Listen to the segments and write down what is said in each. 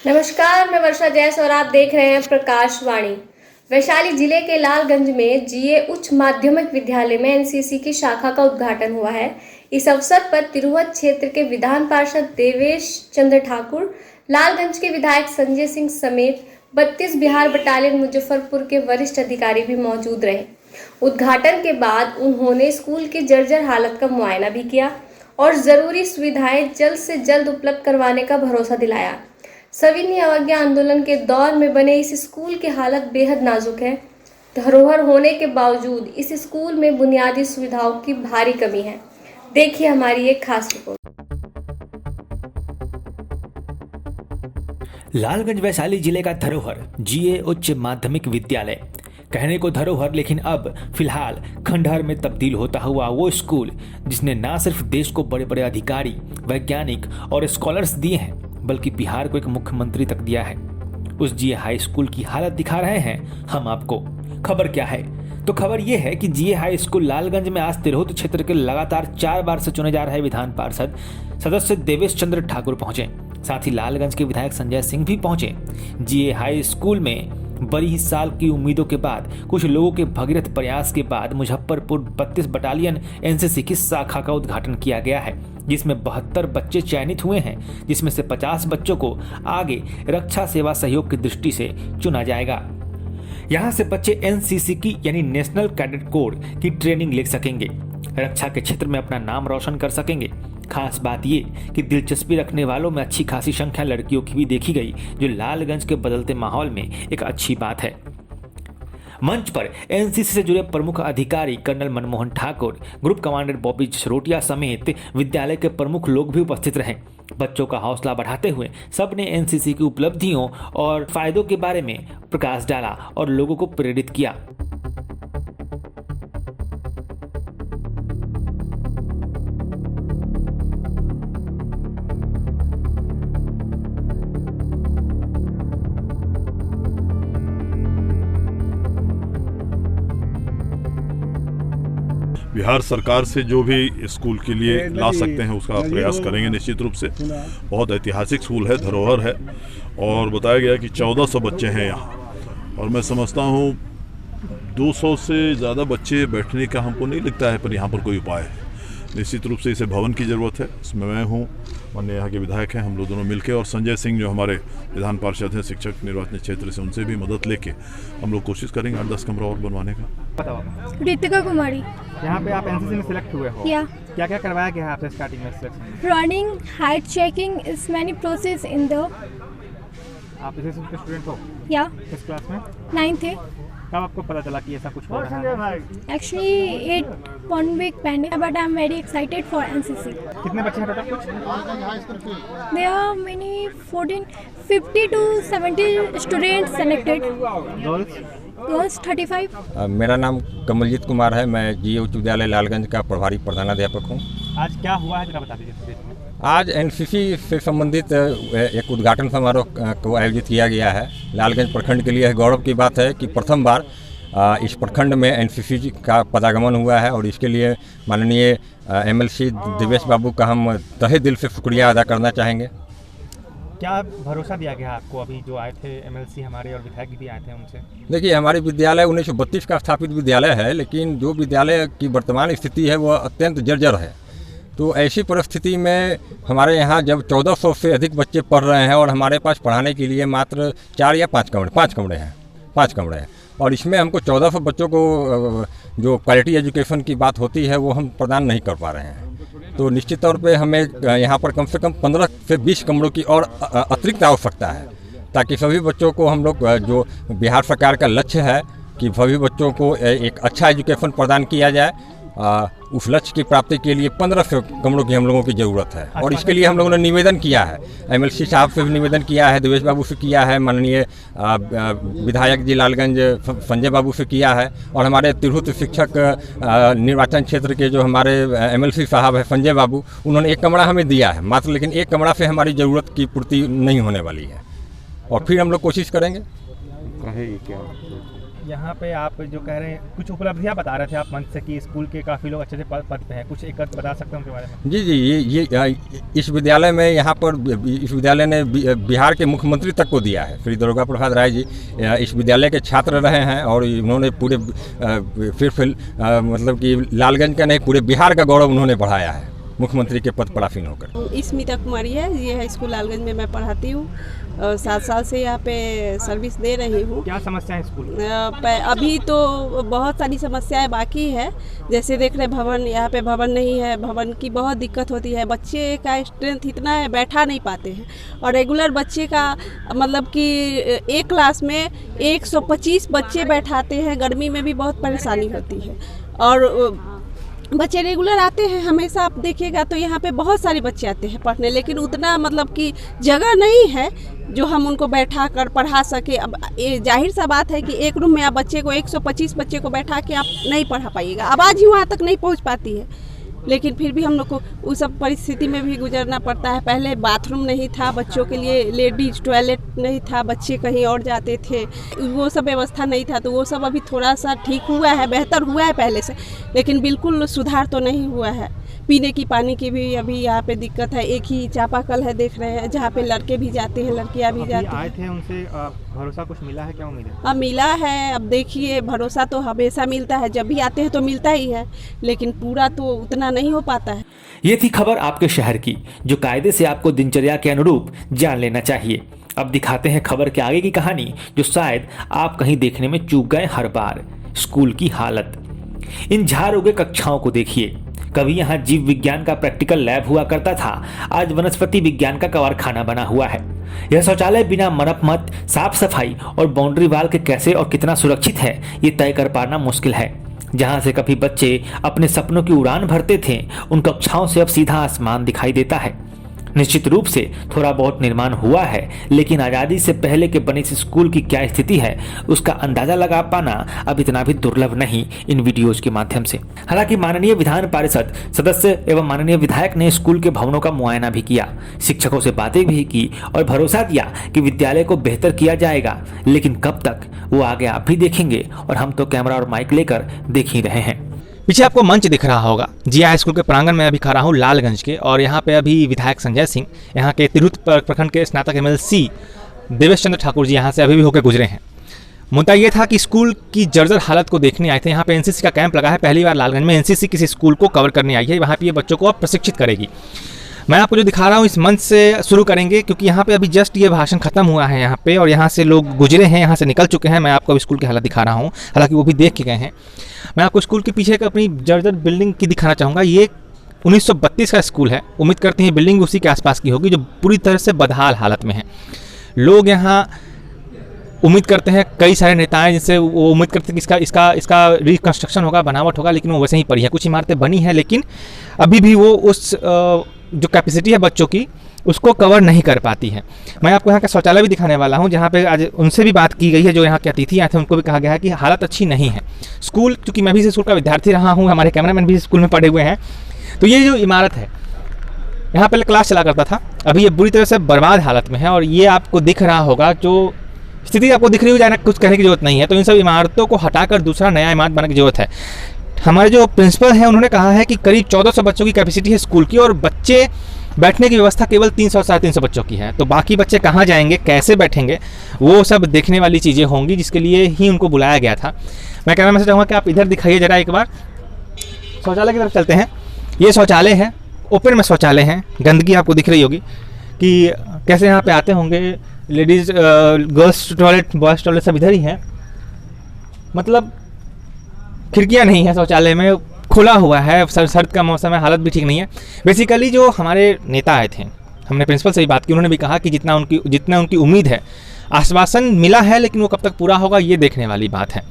नमस्कार, मैं वर्षा जैस और आप देख रहे हैं प्रकाशवाणी। वैशाली जिले के लालगंज में जीए उच्च माध्यमिक विद्यालय में एनसीसी की शाखा का उद्घाटन हुआ है। इस अवसर पर तिरहुत क्षेत्र के विधान पार्षद देवेश चंद्र ठाकुर, लालगंज के विधायक संजय सिंह समेत 32 बिहार बटालियन मुजफ्फरपुर के वरिष्ठ अधिकारी भी मौजूद रहे। उद्घाटन के बाद उन्होंने स्कूल की जर्जर हालत का मुआयना भी किया और जरूरी सुविधाएं जल्द से जल्द उपलब्ध करवाने का भरोसा दिलाया। सविनय अवज्ञा आंदोलन के दौर में बने इस स्कूल की हालत बेहद नाजुक है। धरोहर होने के बावजूद इस स्कूल में बुनियादी सुविधाओं की भारी कमी है। देखिए हमारी एक खास रिपोर्ट। लालगंज वैशाली जिले का धरोहर जीए उच्च माध्यमिक विद्यालय, कहने को धरोहर लेकिन अब फिलहाल खंडहर में तब्दील होता हुआ वो स्कूल जिसने ना सिर्फ देश को बड़े बड़े अधिकारी, वैज्ञानिक और स्कॉलर्स दिए हैं बल्कि बिहार को एक मुख्यमंत्री तक दिया है, उस जीए हाई स्कूल की हालत दिखा रहे हैं हम आपको। खबर क्या है? तो खबर यह है कि जीए हाई स्कूल लालगंज में आज तिरहुत क्षेत्र के लगातार 4 बार से चुने जा रहे विधान पार्षद सदस्य देवेश चंद्र ठाकुर पहुंचे। साथ ही लालगंज के विधायक संजय सिंह भी पहुंचे। जीए हाई स्कूल में बड़ी साल की उम्मीदों के बाद, कुछ लोगों के भगीरथ प्रयास के बाद मुजफ्फरपुर 32 बटालियन एनसीसी की शाखा का उद्घाटन किया गया है, जिसमें 72 बच्चे चयनित हुए हैं, जिसमें से 50 बच्चों को आगे रक्षा सेवा सहयोग की दृष्टि से चुना जाएगा। यहाँ से बच्चे एनसीसी की यानी नेशनल कैडेट कोर की ट्रेनिंग ले सकेंगे, रक्षा के क्षेत्र में अपना नाम रोशन कर सकेंगे। खास बात ये कि दिलचस्पी रखने वालों में अच्छी खासी संख्या लड़कियों की भी देखी गई, जो लालगंज के बदलते माहौल में एक अच्छी बात है। मंच पर एनसीसी से जुड़े प्रमुख अधिकारी colonel Manmohan Thakur, group commander Bobby Jasrotia समेत विद्यालय के प्रमुख लोग भी उपस्थित रहे। बच्चों का हौसला बढ़ाते हुए सबने एनसीसी की उपलब्धियों और फायदों के बारे में प्रकाश डाला और लोगों को प्रेरित किया। बिहार सरकार से जो भी स्कूल के लिए ला सकते हैं उसका प्रयास करेंगे निश्चित रूप से। बहुत ऐतिहासिक स्कूल है, धरोहर है और बताया गया कि 1400 बच्चे हैं यहाँ, और मैं समझता हूँ 200 से ज़्यादा बच्चे बैठने का हमको नहीं लगता है, पर यहाँ पर कोई उपाय है। निश्चित रूप से इसे भवन की ज़रूरत है। इसमें मैं हूँ, माननीय यहाँ के विधायक हैं, हम लोग दोनों मिलकर, और संजय सिंह जो हमारे विधान पार्षद हैं शिक्षक निर्वाचन क्षेत्र से, उनसे भी मदद लेके हम लोग कोशिश करेंगे 8-10 कमरा और बनवाने का। रितिका कुमारी। यहाँ पे आप एनसीसी में सिलेक्ट हुए हो? या क्या क्या करवाया गया है आपसे स्टार्टिंग में selection? Running, height checking, is many process in the. आप इसी के स्टूडेंट हो? या किस क्लास में? 9th है। कब आपको पता चला कि ऐसा कुछ हो रहा है? एक्चुअली 1 week पहले, but I am very excited for NCC. कितने बच्चे हैं टोटल कुछ? There are many 50 to 70 students selected. Girls 35। मेरा नाम कमलजीत कुमार है। मैं जीए उच्च विद्यालय लालगंज का प्रभारी प्रधानाध्यापक हूँ। आज क्या हुआ है जरा बता दीजिए। आज एनसीसी से संबंधित एक उद्घाटन समारोह को आयोजित किया गया है। लालगंज प्रखंड के लिए यह गौरव की बात है कि प्रथम बार इस प्रखंड में एनसीसी का पदागमन हुआ है, और इसके लिए माननीय एमएलसी देवेश बाबू का हम तहे दिल से शुक्रिया अदा करना चाहेंगे। क्या भरोसा दिया गया आपको? अभी जो आए थे एमएलसी हमारे और विधायक भी आए थे उनसे। देखिए, हमारे विद्यालय 1932 का स्थापित विद्यालय है, लेकिन जो विद्यालय की वर्तमान स्थिति है वह अत्यंत जर्जर है। तो ऐसी परिस्थिति में हमारे यहाँ जब 1400 से अधिक बच्चे पढ़ रहे हैं और हमारे पास पढ़ाने के लिए मात्र 4 या 5 कमरे हैं, और इसमें हमको 1400 बच्चों को जो क्वालिटी एजुकेशन की बात होती है वो हम प्रदान नहीं कर पा रहे हैं। तो निश्चित तौर पे हमें यहाँ पर कम से कम 15 से 20 कमरों की और अतिरिक्त आवश्यकता है, ताकि सभी बच्चों को हम लोग, जो बिहार सरकार का लक्ष्य है कि सभी बच्चों को एक अच्छा एजुकेशन प्रदान किया जाए, उस लक्ष्य की प्राप्ति के लिए 1500 कमरों की हम लोगों की ज़रूरत है। और इसके लिए हम लोगों ने निवेदन किया है, एमएलसी साहब से भी निवेदन किया है, देवेश बाबू से किया है, माननीय विधायक जी लालगंज संजय बाबू से किया है, और हमारे तिरहुत शिक्षक निर्वाचन क्षेत्र के जो हमारे एमएलसी साहब है संजय बाबू, उन्होंने 1 कमरा हमें दिया है मात्र, लेकिन 1 कमरा से हमारी ज़रूरत की पूर्ति नहीं होने वाली है, और फिर हम लोग कोशिश करेंगे। यहाँ पे आप जो कह रहे हैं कुछ उपलब्धियाँ बता रहे थे आप मंच से कि स्कूल के काफ़ी लोग अच्छे पद पे हैं, कुछ एक बता सकते हैं उनके बारे में? जी ये इस विद्यालय में यहाँ पर इस विद्यालय ने बिहार के मुख्यमंत्री तक को दिया है। श्री दुर्गा प्रसाद राय जी इस विद्यालय के छात्र रहे हैं और उन्होंने पूरे मतलब कि लालगंज का नहीं पूरे बिहार का गौरव उन्होंने बढ़ाया है मुख्यमंत्री के पद पर आसीन होकर। स्मिता कुमारी है, ये है स्कूल लालगंज में मैं पढ़ाती हूँ। 7 साल से यहाँ पे सर्विस दे रही हूँ। क्या समस्याएं स्कूल में? अभी तो बहुत सारी समस्याएं बाकी है। जैसे देख रहे भवन, यहाँ पे भवन नहीं है, भवन की बहुत दिक्कत होती है। बच्चे का स्ट्रेंथ इतना है, बैठा नहीं पाते हैं। और रेगुलर बच्चे का मतलब कि एक क्लास में 125 बच्चे बैठाते हैं। गर्मी में भी बहुत परेशानी होती है और बच्चे रेगुलर आते हैं हमेशा। आप देखिएगा तो यहाँ पे बहुत सारे बच्चे आते हैं पढ़ने, लेकिन उतना मतलब कि जगह नहीं है जो हम उनको बैठा कर पढ़ा सके। अब ये जाहिर सा बात है कि एक रूम में आप बच्चे को 125 बच्चे को बैठा के आप नहीं पढ़ा पाइएगा। आवाज़ ही वहाँ तक नहीं पहुँच पाती है, लेकिन फिर भी हम लोग को उस सब परिस्थिति में भी गुजरना पड़ता है। पहले बाथरूम नहीं था बच्चों के लिए, लेडीज टॉयलेट नहीं था, बच्चे कहीं और जाते थे, वो सब व्यवस्था नहीं था। तो वो सब अभी थोड़ा सा ठीक हुआ है, बेहतर हुआ है पहले से, लेकिन बिल्कुल सुधार तो नहीं हुआ है। पीने की पानी की भी अभी यहाँ पे दिक्कत है। एक ही चापाकल है, देख रहे हैं, जहाँ पे लड़के भी जाते हैं, लड़कियाँ भी जाती हैं। आए थे उनसे भरोसा कुछ मिला है? क्या उम्मीद है? अब मिला है। अब देखिए, भरोसा तो हमेशा मिलता है, जब भी आते हैं तो मिलता ही है, लेकिन पूरा तो उतना नहीं हो पाता है। ये थी खबर आपके शहर की, जो कायदे से आपको दिनचर्या के अनुरूप जान लेना चाहिए। अब दिखाते हैं खबर के आगे की कहानी, जो शायद आप कहीं देखने में चूक गए हर बार। स्कूल की हालत। इन झाड़ उगे कक्षाओं को देखिए। कभी यहाँ जीव विज्ञान का प्रैक्टिकल लैब हुआ करता था, आज वनस्पति विज्ञान का कवारखाना बना हुआ है। यह शौचालय बिना मरम्मत, साफ सफाई और बाउंड्री वाल के कैसे और कितना सुरक्षित है, ये तय कर पाना मुश्किल है। जहाँ से कभी बच्चे अपने सपनों की उड़ान भरते थे, उन कक्षाओं से अब सीधा आसमान दिखाई देता है। निश्चित रूप से थोड़ा बहुत निर्माण हुआ है, लेकिन आज़ादी से पहले के बने इस स्कूल की क्या स्थिति है, उसका अंदाजा लगा पाना अब इतना भी दुर्लभ नहीं इन वीडियोज के माध्यम से। हालांकि माननीय विधान पारिषद सदस्य एवं माननीय विधायक ने स्कूल के भवनों का मुआयना भी किया, शिक्षकों से बातें भी की और भरोसा दिया कि विद्यालय को बेहतर किया जाएगा। लेकिन कब तक, वो आगे आप भी देखेंगे और हम तो कैमरा और माइक लेकर देख ही रहे हैं। पीछे आपको मंच दिख रहा होगा, जी हाई स्कूल के प्रांगण में अभी खड़ा हूँ लालगंज के, और यहाँ पे अभी विधायक संजय सिंह, यहाँ के तिरहुत प्रखंड के स्नातक MLC देवेश चंद्र ठाकुर जी यहाँ से अभी भी होकर गुजरे हैं। मुद्दा ये था कि स्कूल की जर्जर हालत को देखने आए थे। यहाँ पे NCC का कैंप लगा है, पहली बार लालगंज में NCC किसी स्कूल को कवर करने आई है। वहाँ पे ये बच्चों को अब प्रशिक्षित करेगी। मैं आपको जो दिखा रहा हूँ इस मंच से शुरू करेंगे, क्योंकि यहाँ पे अभी जस्ट ये भाषण खत्म हुआ है यहाँ पे, और यहाँ से लोग गुजरे हैं, यहाँ से निकल चुके हैं। मैं आपको स्कूल की हालत दिखा रहा हूँ, हालांकि वो भी देख के गए हैं। मैं आपको स्कूल के पीछे का अपनी जर्जर बिल्डिंग की दिखाना चाहूँगा। ये 1932 का स्कूल है। उम्मीद करते हैं बिल्डिंग उसी के आसपास की होगी, जो पूरी तरह से बदहाल हालत में है। लोग यहाँ उम्मीद करते हैं, कई सारे नेता हैं जिनसे वो उम्मीद करते हैं कि इसका रिकन्स्ट्रक्शन होगा, बनावट होगा, लेकिन वो वैसे ही पड़ी है। कुछ इमारतें बनी हैं, लेकिन अभी भी वो उस जो कैपेसिटी है बच्चों की, उसको कवर नहीं कर पाती है। मैं आपको यहाँ का शौचालय भी दिखाने वाला हूँ, जहाँ पे आज उनसे भी बात की गई है, जो यहाँ के अतिथि आए थे, उनको भी कहा गया है कि हालत अच्छी नहीं है। स्कूल, क्योंकि मैं भी इस स्कूल का विद्यार्थी रहा हूँ, हमारे कैमरामैन भी स्कूल में पढ़े हुए हैं, तो ये जो इमारत है, यहाँ पहले क्लास चला करता था, अभी ये बुरी तरह से बर्बाद हालत में है। और ये आपको दिख रहा होगा, जो स्थिति आपको दिख रही हो जाए, कुछ कहने की जरूरत नहीं है। तो इन सब इमारतों को हटाकर दूसरा नया इमारत बनाने की जरूरत है। हमारे जो प्रिंसिपल हैं, उन्होंने कहा है कि करीब 1400 बच्चों की कैपेसिटी है स्कूल की, और बच्चे बैठने की व्यवस्था केवल 300 साढ़े 300 बच्चों की है। तो बाकी बच्चे कहाँ जाएंगे, कैसे बैठेंगे, वो सब देखने वाली चीज़ें होंगी, जिसके लिए ही उनको बुलाया गया था। मैं कहना मैं चाहूँगा कि आप इधर दिखाइए जरा एक बार, शौचालय की तरफ चलते हैं। ये शौचालय है, ओपन में शौचालय हैं। गंदगी आपको दिख रही होगी कि कैसे यहाँ पे आते होंगे। Ladies girls toilet, boys toilet सब इधर ही है। मतलब खिड़कियाँ नहीं है शौचालय में, खुला हुआ है, सर्द का मौसम है, हालत भी ठीक नहीं है। बेसिकली जो हमारे नेता आए थे, हमने प्रिंसिपल से भी बात की, उन्होंने भी कहा कि जितना उनकी उम्मीद है, आश्वासन मिला है, लेकिन वो कब तक पूरा होगा ये देखने वाली बात है।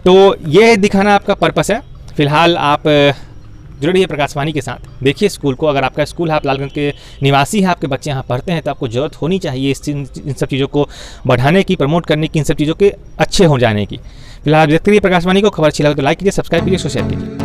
तो ये दिखाना आपका पर्पस है। फिलहाल आप जुड़े रहिए प्रकाशवाणी के साथ, देखिए स्कूल को। अगर आपका स्कूल है, आप लालगंज के निवासी हैं, आपके बच्चे यहाँ पढ़ते हैं, तो आपको ज़रूरत होनी चाहिए इन सब चीज़ों को बढ़ाने की, प्रमोट करने की, इन सब चीज़ों के अच्छे हो जाने की। फिलहाल देखते रहिए प्रकाशवाणी को। खबर अच्छी लगे तो लाइक कीजिए, सब्सक्राइब कीजिए, शेयर कीजिए।